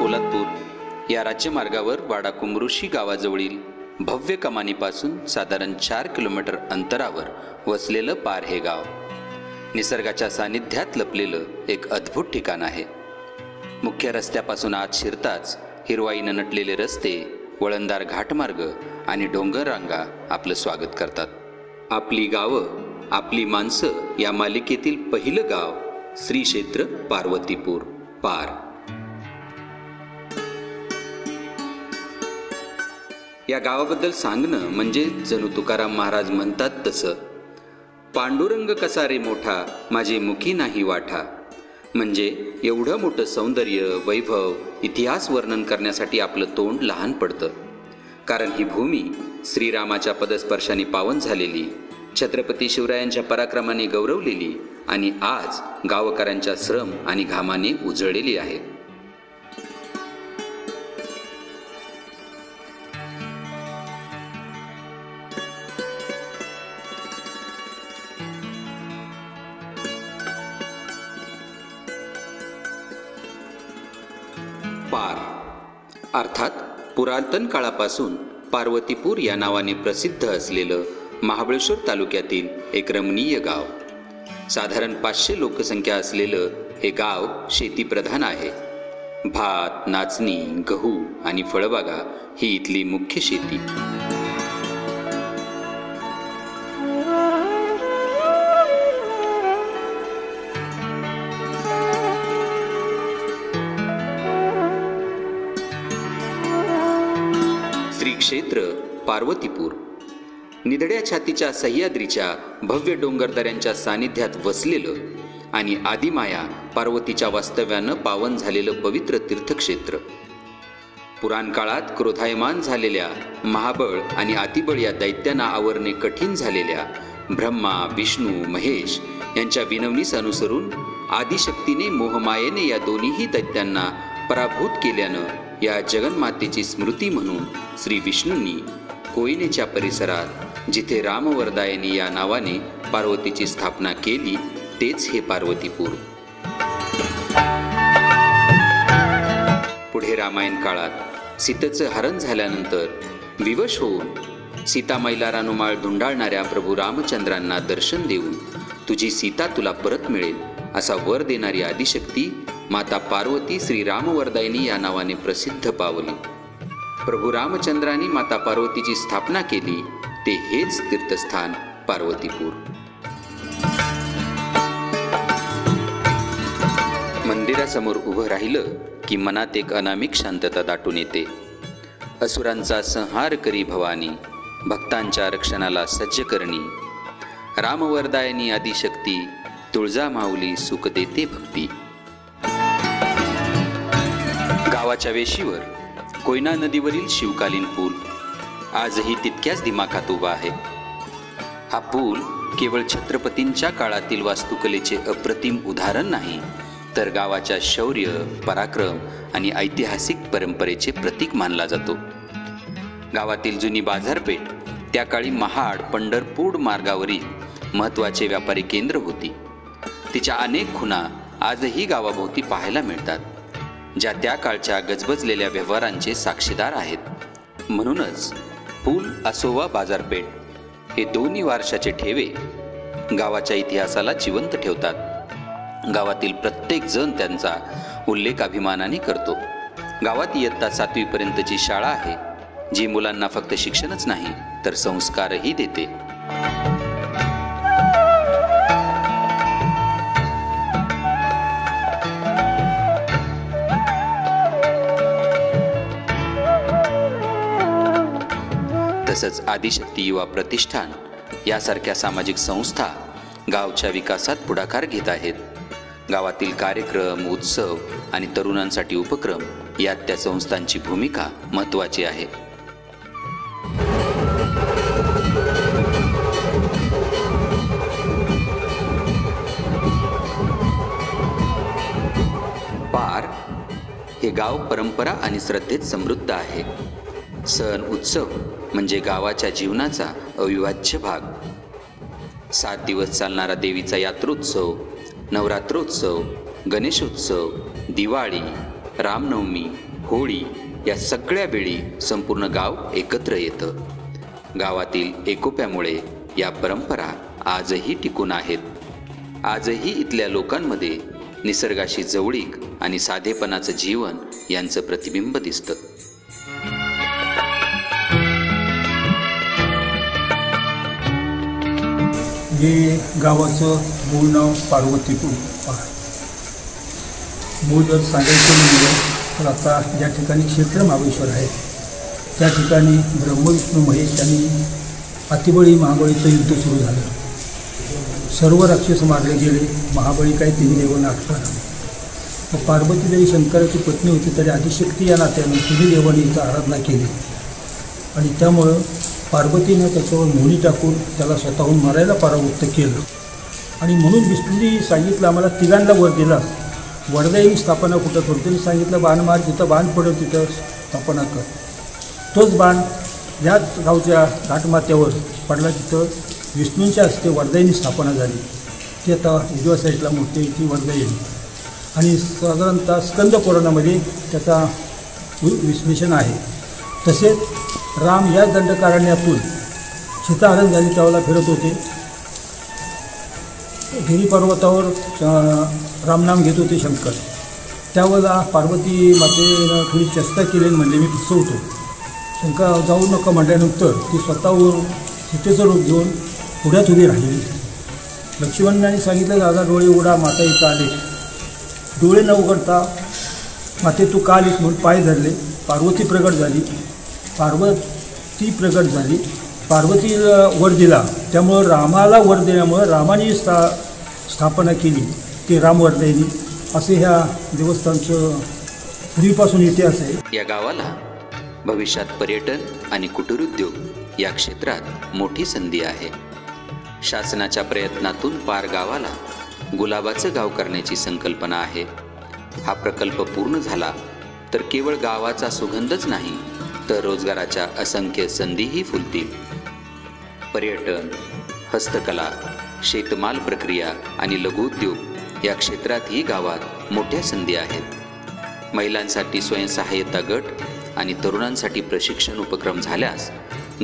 पोलादपूर या राज्यमार्गावर वाडा कुमरुशी गावाजवळील भव्य कमानीपासून साधारण 4 किलोमीटर अंतरावर वसलेलं पार हे गाव निसर्गाच्या सानिध्यात लपलेलं एक अद्भुत ठिकाण आहे. मुख्य रस्त्यापासून आत शिरताच हिरवाईनं नटलेले रस्ते, वळणदार घाटमार्ग आणि डोंगर रांगा आपलं स्वागत करतात. आपली गावं, आपली माणसं या मालिकेतील पहिलं गाव श्री क्षेत्र पार्वतीपूर पार. या गावाबद्दल सांगणं म्हणजे जणू तुकाराम महाराज म्हणतात तसं, पांडुरंग कसा रे मोठा माझे मुखी नाही वाठा. म्हणजे एवढं मोठं सौंदर्य, वैभव, इतिहास वर्णन करण्यासाठी आपलं तोंड लहान पडतं. कारण ही भूमी श्रीरामाच्या पदस्पर्शाने पावन झालेली, छत्रपती शिवरायांच्या पराक्रमाने गौरवलेली आणि आज गावकऱ्यांच्या श्रम आणि घामाने उजळलेली आहे. पार अर्थात पुरातन काळापासून पार्वतीपूर या नावाने प्रसिद्ध असलेलं महाबळेश्वर तालुक्यातील एक रमणीय गाव. साधारण 500 लोकसंख्या असलेलं हे गाव शेतीप्रधान आहे. भात, नाचणी, गहू आणि फळबागा ही इथली मुख्य शेती. श्री क्षेत्र पार्वतीपूर निधड्या छातीच्या सह्याद्रीच्या भव्य डोंगरदऱ्यांच्या सानिध्यात वसलेलं आणि आदिमाया पार्वतीच्या वास्तव्यानं पावन झालेलं पवित्र तीर्थक्षेत्र. पुराण काळात क्रोधायमान झालेल्या महाबळ आणि अतिबळ या दैत्यांना आवरणे कठीण झालेल्या ब्रह्मा, विष्णू, महेश यांच्या विनवणीस अनुसरून आदिशक्तीने मोहमायेने या दोन्हीही दैत्यांना पराभूत केल्यानं या जगन्मातेची स्मृती म्हणून श्री विष्णूंनी कोयनेच्या परिसरात जिथे रामवरदायनी या नावाने पार्वतीची स्थापना केली तेच हे पार्वतीपूर. पुढे रामायण काळात सीतेचं हरण झाल्यानंतर विवश होऊन सीतामाईला रानुमाळ धुंडाळणाऱ्या प्रभू रामचंद्रांना दर्शन देऊन तुझी सीता तुला परत मिळेल असा वर देणारी आदिशक्ती माता पार्वती श्री रामवरदायनी या नावाने प्रसिद्ध पावली. प्रभू रामचंद्रांनी माता पार्वतीची स्थापना केली ते हेच तीर्थस्थान पार्वतीपूर. मंदिरासमोर उभं राहिलं की मनात एक अनामिक शांतता दाटून येते. असुरांचा संहार करी भवानी, भक्तांच्या रक्षणाला सज्ज करणी, रामवरदायनी आदिशक्ती, तुळजा माऊली सुख देते भक्ती. गावाच्या वेशीवर कोयना नदीवरील शिवकालीन पूल आजही तितक्याच दिमाखात उभा आहे. हा पूल केवळ छत्रपतींच्या काळातील वास्तुकलेचे अप्रतिम उदाहरण नाही, तर गावाच्या शौर्य, पराक्रम आणि ऐतिहासिक परंपरेचे प्रतीक मानला जातो. गावातील जुनी बाजारपेठ त्या काळी महाड पंढरपूर मार्गावरील महत्त्वाचे व्यापारी केंद्र होती. तिच्या अनेक खुणा आजही गावाभोवती पाहायला मिळतात, ज्या त्या काळच्या गजबजलेल्या व्यवहारांचे साक्षीदार आहेत. म्हणूनच पूल असो वा बाजारपेठ हे दोन्ही वारशाचे ठेवे गावाच्या इतिहासाला जिवंत ठेवतात. गावातील प्रत्येक जण त्यांचा उल्लेख अभिमानाने करतो. गावात इयत्ता 7वी पर्यंतची शाळा आहे, जी मुलांना फक्त शिक्षणच नाही तर संस्कारही देते. तसंच आदिशक्ती युवा प्रतिष्ठान यासारख्या सामाजिक संस्था गावच्या विकासात पुढाकार घेत आहेत. गावातील कार्यक्रम, उत्सव आणि तरुणांसाठी उपक्रम यात त्या संस्थांची भूमिका महत्त्वाची आहे. पार हे गाव परंपरा आणि श्रद्धेत समृद्ध आहे. सण उत्सव म्हणजे गावाच्या जीवनाचा अविभाज्य भाग. 7 दिवस चालणारा देवीचा यात्रोत्सव, नवरात्रोत्सव, गणेशोत्सव, दिवाळी, रामनवमी, होळी या सगळ्या वेळी संपूर्ण गाव एकत्र येतं. गावातील एकोप्यामुळे या परंपरा आजही टिकून आहेत. आजही इथल्या लोकांमध्ये निसर्गाशी जवळीक आणि साधेपणाचं जीवन यांचं प्रतिबिंब दिसतं. हे गावाचं मूळ नाव पार्वतीपूर आहे. मूळ जर सांगायचं म्हणजे तर आता ज्या ठिकाणी क्षेत्र महाबळेश्वर आहे त्या ठिकाणी ब्रह्मविष्णू महेश यांनी अतिबळी महाबळीचं युद्ध सुरू झालं. सर्व राक्षस मारले गेले. महाबळी काही तिन्ही देवांना आठवला. मग पार्वती जरी शंकराची पत्नी होती तरी आदिशक्ती या नात्यानं तिन्ही देवांनी इथं आराधना केली आणि त्यामुळं पार्वतीनं त्याच्यावर मोहिनी टाकून त्याला स्वतःहून मारायला परावृत्त केलं. आणि म्हणून विष्णूंनी सांगितलं आम्हाला तिघांना वर दिला, वरदायी स्थापना कुठं करतो. त्यांनी सांगितलं बाण मार, जिथं बाण पडेल तिथं स्थापना कर. तोच बाण ह्याच गावच्या घाटमाथ्यावर पडला, तिथं विष्णूंच्या हस्ते वरदायीनी स्थापना झाली. ती आता उजव्या साईडला मूर्ती ती वरदायी. आणि साधारणतः स्कंद पुराणामध्ये त्याचा विश्लेषण आहे. तसेच राम या दंडकारण्यातून सीताहरण झाली त्यावेळेला फिरत होते. गिरी पर्वतावर रामनाम घेत होते शंकर. त्यावेळेला पार्वती मातेनं थोडी चेष्टा केली म्हणले मी फसवतो. शंकर जाऊ नका म्हटल्यानंतर ती स्वतःवर सीतेचं रूप घेऊन पुढ्यात उभी राहिली. लक्ष्मणाने सांगितलं दादा डोळे उघडा, माता इथं आले. डोळे न उघडता माते तू का आलीस म्हणून पाय धरले. पार्वती प्रगट झाली. पार्वती वर दिला. त्यामुळं रामाला वर दिल्यामुळं रामाने स्थापना केली ते रामवरदायिनी. असे ह्या देवस्थानचं पूर्वीपासून इतिहास आहे. या गावाला भविष्यात पर्यटन आणि कुटीरोद्योग या क्षेत्रात मोठी संधी आहे. शासनाच्या प्रयत्नातून पार गावाला गुलाबाचं गाव करण्याची संकल्पना आहे. हा प्रकल्प पूर्ण झाला तर केवळ गावाचा सुगंधच नाही तर रोजगाराच्या असंख्य संधीही फुलतील. पर्यटन, हस्तकला, शेतमाल प्रक्रिया आणि लघुउद्योग या क्षेत्रातही गावात मोठ्या संधी आहेत. महिलांसाठी स्वयंसहाय्यता गट आणि तरुणांसाठी प्रशिक्षण उपक्रम झाल्यास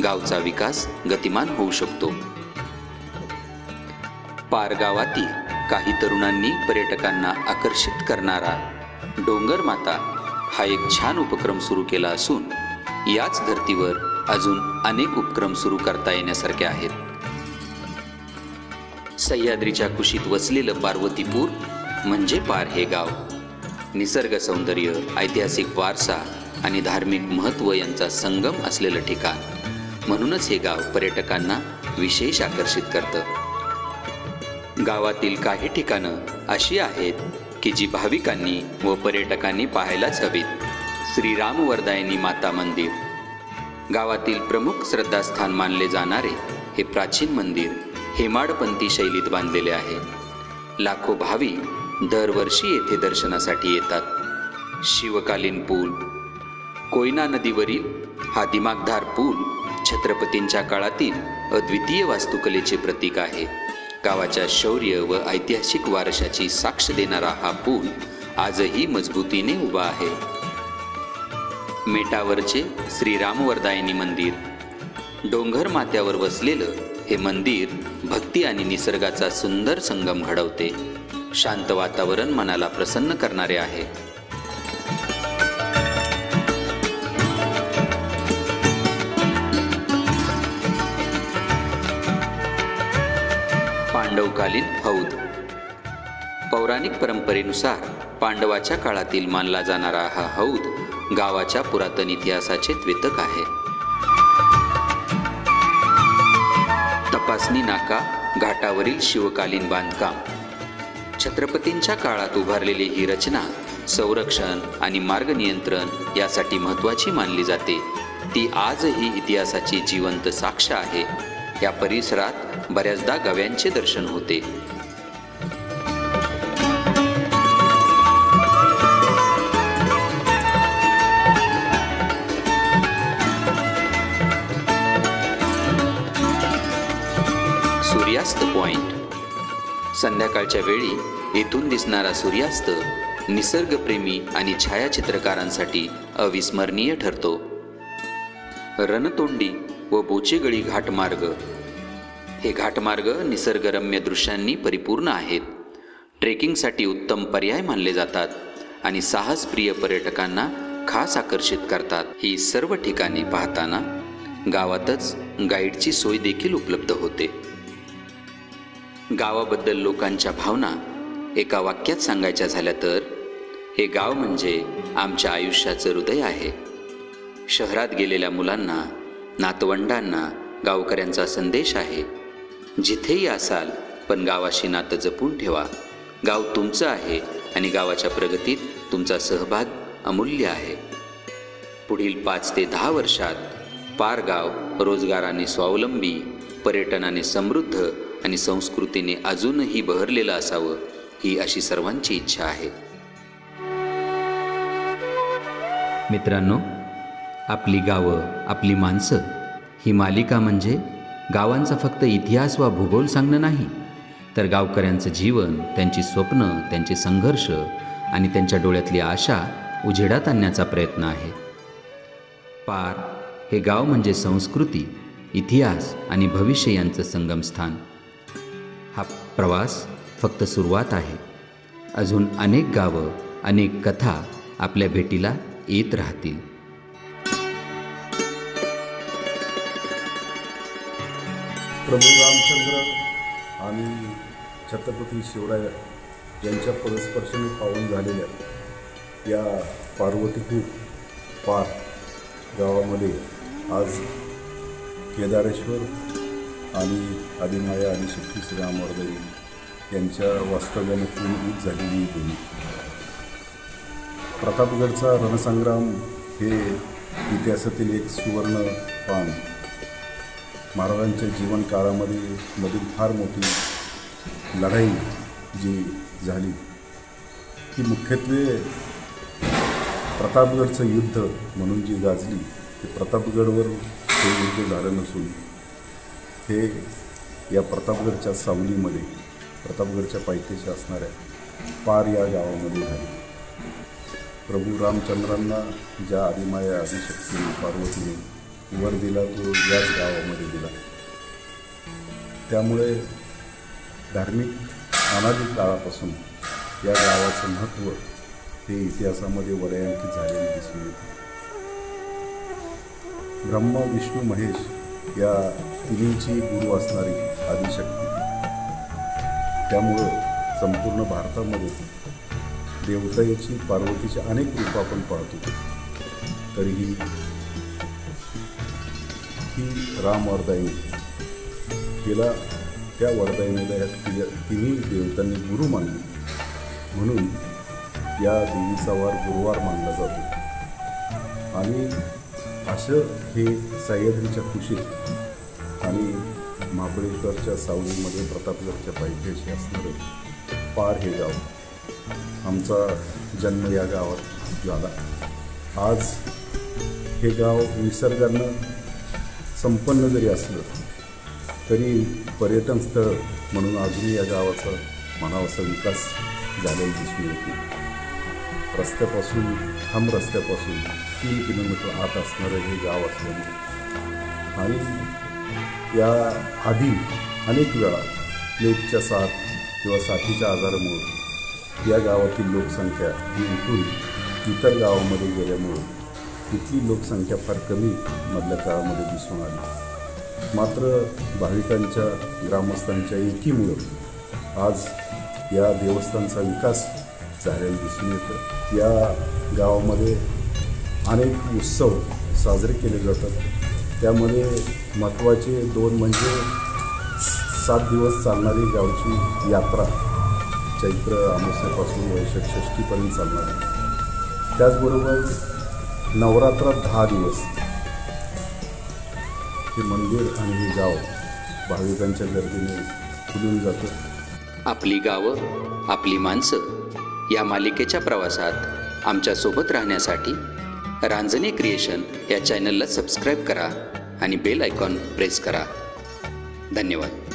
गावचा विकास गतिमान होऊ शकतो. पार गावातील काही तरुणांनी पर्यटकांना आकर्षित करणारा डोंगर माता हा एक छान उपक्रम सुरू केला असून याच धर्तीवर अजून अनेक उपक्रम सुरू करता येण्यासारखे आहेत. सह्याद्रीच्या कुशीत वसलेलं पार्वतीपूर म्हणजे पार हे गाव. निसर्ग सौंदर्य, ऐतिहासिक वारसा आणि धार्मिक महत्त्व यांचा संगम असलेलं ठिकाण. म्हणूनच हे गाव पर्यटकांना विशेष आकर्षित करतं. गावातील काही ठिकाणं अशी आहेत की जी भाविकांनी व पर्यटकांनी पाहायलाच हवीत. श्री रामवरदायिनी माता मंदिर गावातील प्रमुख श्रद्धास्थान मानले जाणारे हे प्राचीन मंदिर हेमाडपंथी शैलीत बांधलेले आहे. लाखो भाविक दरवर्षी येथे दर्शनासाठी येतात. शिवकालीन पूल, कोयना नदीवरील हा दिमागदार पूल छत्रपतींच्या काळातील अद्वितीय वास्तुकलेचे प्रतीक आहे. गावाच्या शौर्य व ऐतिहासिक वारशाची साक्ष देणारा हा पूल आजही मजबूतीने उभा आहे. मेटावरचे श्री रामवरदायिनी मंदिर, डोंगर माथ्यावर वसलेलं हे मंदिर भक्ती आणि निसर्गाचा सुंदर संगम घडवते. शांत वातावरण मनाला प्रसन्न करणारे आहे. पांडवकालीन हौद. पौराणिक परंपरेनुसार पांडवाच्या काळातील मानला जाणारा हा हौद गावाच्या पुरातन इतिहासाचे द्योतक आहे. तपासणी नाका घाटावरील शिवकालीन बांधकाम. छत्रपतींच्या काळात उभारलेली ही रचना संरक्षण आणि मार्ग नियंत्रण यासाठी महत्त्वाची मानली जाते. ती आजही इतिहासाची जिवंत साक्ष आहे. या परिसरात बऱ्याचदा गव्यांचे दर्शन होते. सूर्यास्त पॉइंट. संध्याकाळच्या वेळी येथून दिसणारा सूर्यास्त निसर्गप्रेमी आणि छायाचित्रकारांसाठी अविस्मरणीय ठरतो. रणतोंडी व बोचेगळी घाटमार्ग. हे घाटमार्ग निसर्गरम्य दृश्यांनी परिपूर्ण आहेत. ट्रेकिंगसाठी उत्तम पर्याय मानले जातात आणि साहसप्रिय पर्यटकांना खास आकर्षित करतात. ही सर्व ठिकाणे पाहताना गावातच गाईडची सोय देखील उपलब्ध होते. गावाबद्दल लोकांच्या भावना एका वाक्यात सांगायच्या झाल्या तर हे गाव म्हणजे आमच्या आयुष्याचं हृदय आहे. शहरात गेलेल्या मुलांना, नातवंडांना गावकऱ्यांचा संदेश आहे. जिथेही असाल पण गावाशी नातं जपून ठेवा. गाव तुमचं आहे आणि गावाच्या प्रगतीत तुमचा सहभाग अमूल्य आहे. पुढील 5 ते 10 वर्षात पार गाव रोजगाराने स्वावलंबी, पर्यटनाने समृद्ध आणि संस्कृतीने अजूनही बहरलेलं असावं, ही अशी सर्वांची इच्छा आहे. मित्रांनो, आपली गावं, आपली माणसं ही मालिका म्हणजे गावांचा फक्त इतिहास वा भूगोल सांगणं नाही, तर गावकऱ्यांचं जीवन, त्यांची स्वप्न, त्यांचे संघर्ष आणि त्यांच्या डोळ्यातली आशा उजेडात आणण्याचा प्रयत्न आहे. पार हे गाव म्हणजे संस्कृती, इतिहास आणि भविष्य यांचं संगमस्थान. हा प्रवास फक्त सुरुवात आहे. अजून अनेक गावं, अनेक कथा आपल्या भेटीला येत राहतील. प्रभू रामचंद्र आणि छत्रपती शिवराय यांच्या पदस्पर्शाने पावन झालेल्या या पार्वतीपूर पार गावामध्ये आज केदारेश्वर आणि आदिमाया आणि शक्ती श्री रामवर्धन यांच्या वास्तव्याने पूर्णभूत झालेली भूमी. प्रतापगडचा रणसंग्राम हे इतिहासातील एक सुवर्ण पान. महाराजांच्या जीवनकाळामध्ये मधील फार मोठी लढाई जी झाली ती मुख्यत्वे प्रतापगडचं युद्ध म्हणून जी गाजली, ते प्रतापगडवर हे युद्ध झालं नसून हे या प्रतापगडच्या सावलीमध्ये, प्रतापगडच्या पायथ्याशी असणाऱ्या पार या गावामध्ये झाली. प्रभू रामचंद्रांना ज्या आदिमाया आदिशक्ती पार्वतीने वर दिला तो याच गावामध्ये दिला. त्यामुळे धार्मिक अनादी काळापासून या गावाचं महत्त्व हे इतिहासामध्ये वलयांकित झालेले दिसून येते. ब्रह्मा, विष्णू, महेश या तिन्हींची गुरु असणारी आदिशक्ती. त्यामुळं संपूर्ण भारतामध्ये देवताची, पार्वतीची अनेक रूपं आपण पाहतो. तरीही ही रामवरदायिनी, तिला त्या वरदायिनीला या तिन्ही देवतांनी गुरु मानले म्हणून या देवीचा वार गुरुवार मानला जातो. आणि असं हे सह्याद्रीच्या कुशीत आणि महाबळेश्वरच्या सावलीमध्ये प्रतापगडच्या पायथ्याशी असणारं पार हे गाव. आमचा जन्म या गावात झाला. आज हे गाव निसर्गानं संपन्न जरी असलं तरी पर्यटन स्थळ म्हणून अजूनही या गावाचा म्हणावासा विकास झालेला दिसून येतो. रस्त्यापासून, हम रस्त्यापासून 3 किलोमीटर आत असणारं हे गाव असल्यामुळे आणि या आधी अनेक वेळा प्लेगच्या साथ किंवा साथीच्या आजारामुळे या गावातील लोकसंख्या ही उठून इतर गावामध्ये गेल्यामुळं तिथली लोकसंख्या फार कमी मधल्या काळामध्ये दिसून आली. मात्र भाविकांच्या, ग्रामस्थांच्या एकीमुळं आज या देवस्थानचा विकास झालेला दिसून येतं. या गावामध्ये अनेक उत्सव साजरे केले जातात. त्यामध्ये महत्त्वाचे 2 म्हणजे 7 दिवस चालणारी गावची यात्रा, चैत्र अमावस्येपासून वैशाख षष्टीपर्यंत चालणारी. त्याचबरोबर नवरात्रात 10 दिवस हे मंदिर आणि हे गाव भाविकांच्या गर्दीने फुलून जातं. आपली गावं, आपली माणसं या मालिकेच्या प्रवासात आमच्यासोबत राहण्यासाठी रांजणे क्रिएशन या चॅनलला सबस्क्राईब करा आणि बेल आयकॉन प्रेस करा. धन्यवाद.